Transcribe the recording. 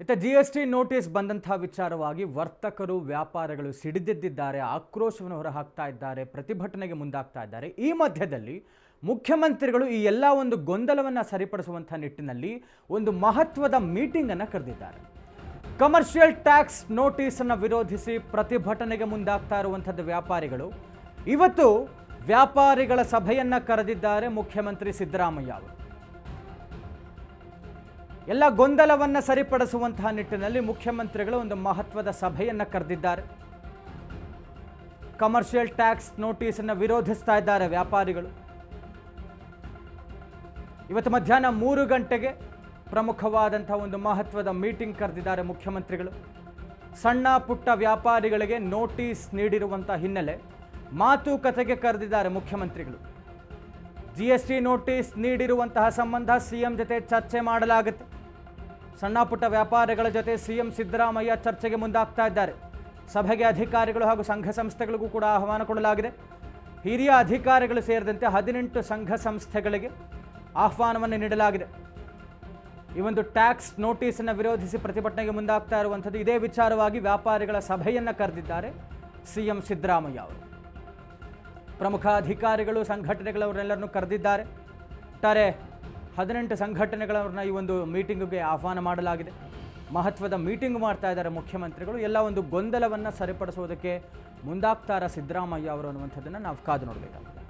ಇತ್ತ GST notice ಬಂದಂತಹ ವಿಚಾರವಾಗಿ ವರ್ತಕರು ವ್ಯಾಪಾರಿಗಳು ಸಿಡಿದೆದ್ದಿದ್ದಾರೆ, ಆಕ್ರೋಶವನ್ನು ಹೊರಹಾಕ್ತಾ ಇದ್ದಾರೆ, ಪ್ರತಿಭಟನೆಗೆ ಮುಂದಾಗ್ತಾ ಇದ್ದಾರೆ. ಈ ಮಧ್ಯದಲ್ಲಿ ಮುಖ್ಯಮಂತ್ರಿಗಳು ಈ ಎಲ್ಲ ಒಂದು ಗೊಂದಲವನ್ನು ಸರಿಪಡಿಸುವಂತಹ ನಿಟ್ಟಿನಲ್ಲಿ ಒಂದು ಮಹತ್ವದ ಮೀಟಿಂಗ್ ಅನ್ನು ಕರೆದಿದ್ದಾರೆ. ಕಮರ್ಷಿಯಲ್ ಟ್ಯಾಕ್ಸ್ ನೋಟಿಸ್ ಅನ್ನು ವಿರೋಧಿಸಿ ಪ್ರತಿಭಟನೆಗೆ ಮುಂದಾಗ್ತಾ ಇರುವಂಥದ್ದು ವ್ಯಾಪಾರಿಗಳು ಇವತ್ತು ವ್ಯಾಪಾರಿಗಳ ಸಭೆಯನ್ನ ಕರೆದಿದ್ದಾರೆ ಮುಖ್ಯಮಂತ್ರಿ ಸಿದ್ದರಾಮಯ್ಯ ಅವರು. ಎಲ್ಲ ಗೊಂದಲವನ್ನು ಸರಿಪಡಿಸುವಂತಹ ನಿಟ್ಟಿನಲ್ಲಿ ಮುಖ್ಯಮಂತ್ರಿಗಳು ಒಂದು ಮಹತ್ವದ ಸಭೆಯನ್ನು ಕರೆದಿದ್ದಾರೆ. ಕಮರ್ಷಿಯಲ್ ಟ್ಯಾಕ್ಸ್ ನೋಟಿಸ್ ಅನ್ನು ವಿರೋಧಿಸ್ತಾ ಇದ್ದಾರೆ ವ್ಯಾಪಾರಿಗಳು. ಇವತ್ತು ಮಧ್ಯಾಹ್ನ 3 ಗಂಟೆಗೆ ಪ್ರಮುಖವಾದಂತಹ ಒಂದು ಮಹತ್ವದ ಮೀಟಿಂಗ್ ಕರೆದಿದ್ದಾರೆ ಮುಖ್ಯಮಂತ್ರಿಗಳು. ಸಣ್ಣ ಪುಟ್ಟ ವ್ಯಾಪಾರಿಗಳಿಗೆ ನೋಟಿಸ್ ನೀಡಿರುವಂತಹ ಹಿನ್ನೆಲೆ ಮಾತುಕತೆಗೆ ಕರೆದಿದ್ದಾರೆ ಮುಖ್ಯಮಂತ್ರಿಗಳು. GST ನೋಟಿಸ್ ನೀಡಿರುವಂತಹ ಸಂಬಂಧ CM ಜೊತೆ ಚರ್ಚೆ ಮಾಡಲಾಗುತ್ತೆ. ಸಣ್ಣ ಪುಟ್ಟ ವ್ಯಾಪಾರಿಗಳ ಜೊತೆ CM ಸಿದ್ದರಾಮಯ್ಯ ಚರ್ಚೆಗೆ ಮುಂದಾಗ್ತಾ ಇದ್ದಾರೆ. ಸಭೆಗೆ ಅಧಿಕಾರಿಗಳು ಹಾಗೂ ಸಂಘ ಸಂಸ್ಥೆಗಳಿಗೂ ಕೂಡ ಆಹ್ವಾನ ಕೊಡಲಾಗಿದೆ. ಹಿರಿಯ ಅಧಿಕಾರಿಗಳು ಸೇರಿದಂತೆ 18 ಸಂಘ ಸಂಸ್ಥೆಗಳಿಗೆ ಆಹ್ವಾನವನ್ನು ನೀಡಲಾಗಿದೆ. ಈ ಒಂದು ಟ್ಯಾಕ್ಸ್ ನೋಟಿಸನ್ನು ವಿರೋಧಿಸಿ ಪ್ರತಿಭಟನೆಗೆ ಮುಂದಾಗ್ತಾ ಇರುವಂಥದ್ದು ಇದೇ ವಿಚಾರವಾಗಿ ವ್ಯಾಪಾರಿಗಳ ಸಭೆಯನ್ನು ಕರೆದಿದ್ದಾರೆ CM ಸಿದ್ದರಾಮಯ್ಯ ಅವರು. ಪ್ರಮುಖ ಅಧಿಕಾರಿಗಳು ಸಂಘಟನೆಗಳವರೆಲ್ಲರನ್ನು ಕರೆದಿದ್ದಾರೆ. ಒಟ್ಟಾರೆ 18 ಸಂಘಟನೆಗಳವ್ರನ್ನ ಈ ಒಂದು ಮೀಟಿಂಗ್ಗೆ ಆಹ್ವಾನ ಮಾಡಲಾಗಿದೆ. ಮಹತ್ವದ ಮೀಟಿಂಗ್ ಮಾಡ್ತಾ ಇದ್ದಾರೆ ಮುಖ್ಯಮಂತ್ರಿಗಳು. ಎಲ್ಲ ಒಂದು ಗೊಂದಲವನ್ನು ಸರಿಪಡಿಸೋದಕ್ಕೆ ಮುಂದಾಗ್ತಾರ ಸಿದ್ದರಾಮಯ್ಯ ಅವರು ಅನ್ನುವಂಥದ್ದನ್ನು ನಾವು ಕಾದು ನೋಡಬೇಕಾಗಿದೆ.